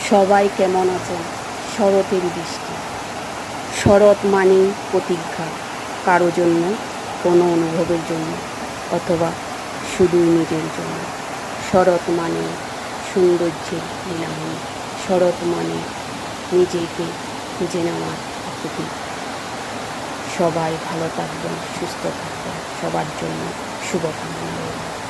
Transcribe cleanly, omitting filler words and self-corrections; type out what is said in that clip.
সবাই কেমন আছেন? শরতের বৃষ্টি। শরৎ মানেই প্রতিজ্ঞা, কারো জন্য, কোনো অনুভবের জন্য, অথবা শুধুই নিজের জন্য। শরৎ মানে সৌন্দর্যের লীলামণি। শরৎ মানে নিজেকে খুঁজে নেওয়ার আকুতি। সবাই ভালো থাকবেন, সুস্থ থাকবেন, সবার জন্য শুভকামনা রইল।